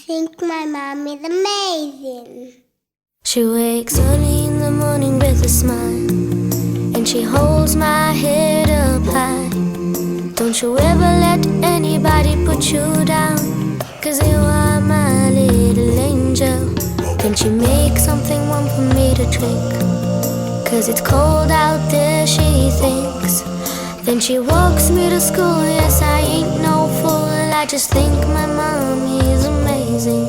think my mom is amazing. She wakes early in the morning with a smile, and she holds my head up high. Don't you ever let anybody put you down, 'cause you are my little angel. Then she makes something warm for me to drink, 'cause it's cold out there, she thinks. Then she walks me to school, yes, I ain't no fool. I just think my mommy is amazing.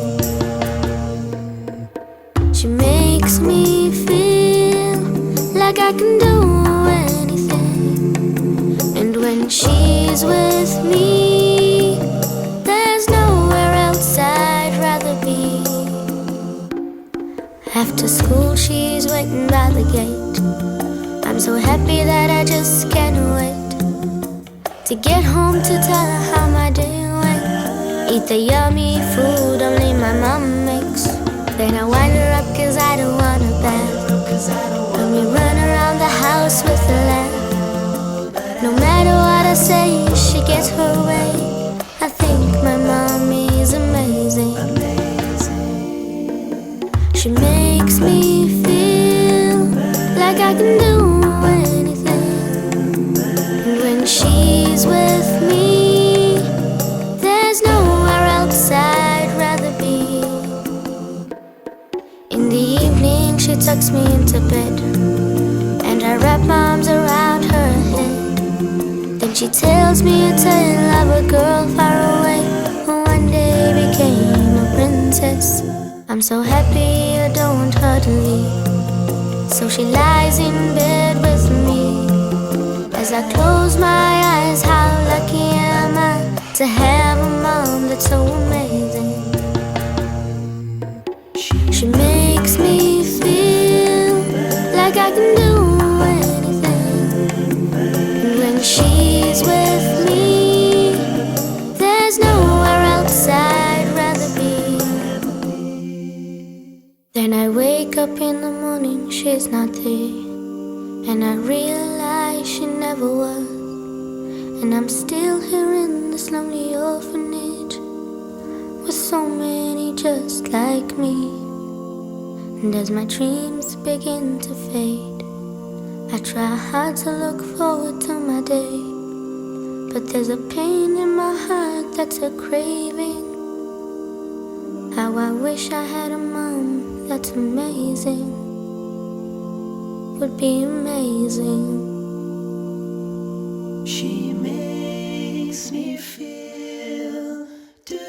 She makes me feel like I can do anything, and when she's with me, there's nowhere else I'd rather be. After school, she's waiting by the gate. I'm so happy that I just can't wait to get home to tell her how my day went. Eat the yummy food only my mom makes. Then I wind her up 'cause I don't want a bath. And we run around the house with a laugh. No matter what I say, she gets her way. I think my mommy is amazing. She makes me feel like I can do anything, and when she's with me, there's nowhere else I'd rather be. In the evening she tucks me into bed, and I wrap my arms around her head. Then she tells me a tale of a girl far away who one day became a princess. I'm so happy I don't want her to leave, so she lies in bed with me. As I close my eyes, how lucky am I to have a mom that's so amazing. She makes me feel like I can do anything, and when she's with me, there's nowhere else I'd rather be. Then I wake up in the morning, she's not there, and I realize she never was. And I'm still here in this lonely orphanage with so many just like me. And as my dreams begin to fade, I try hard to look forward to my day, but there's a pain in my heart that's a craving. How I wish I had a mom that's amazing, would be amazing. She makes me feel, do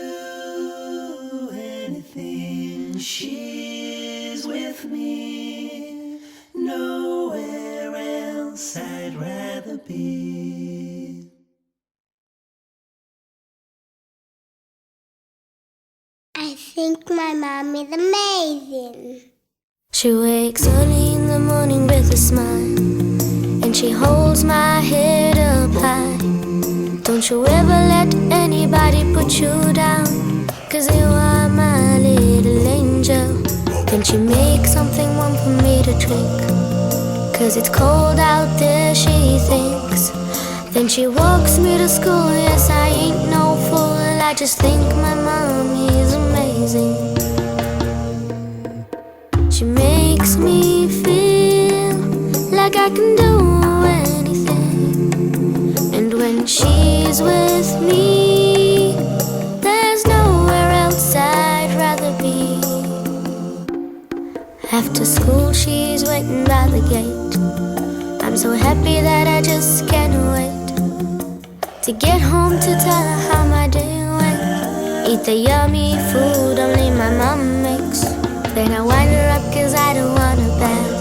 anything. She's with me, nowhere else I'd rather be. I think my mom is amazing. She wakes early in the morning with a smile, and she holds my head up high. Don't you ever let anybody put you down, 'cause you are my little angel. Then she makes something warm for me to drink, 'cause it's cold out there, she thinks. Then she walks me to school, yes, I ain't no fool. I just think my mommy is amazing. She makes me feel like I can do anything, and when she's with me, there's nowhere else I'd rather be. After school, she's waiting by the gate. I'm so happy that I just can't wait to get home to tell her how my day went. Eat the yummy food only my mom makes. Then I wind her up 'cause I don't want a bath.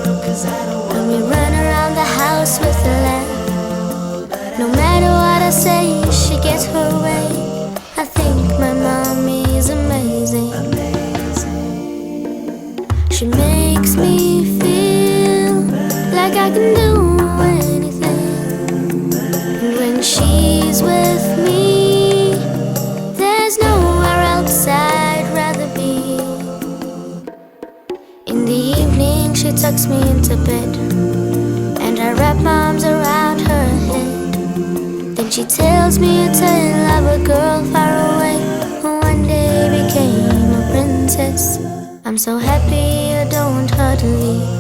And we run around the house with a laugh. No matter what I say, she gets her way. I think my mommy is amazing. She makes me feel like I can do anything, and when she's with me, there's nowhere else I'd rather be. In the evening she tucks me into bed, and I wrap my arms around her head. Then she tells me a tale of a girl far away who one day became a I'm so happy I don't want her to leave.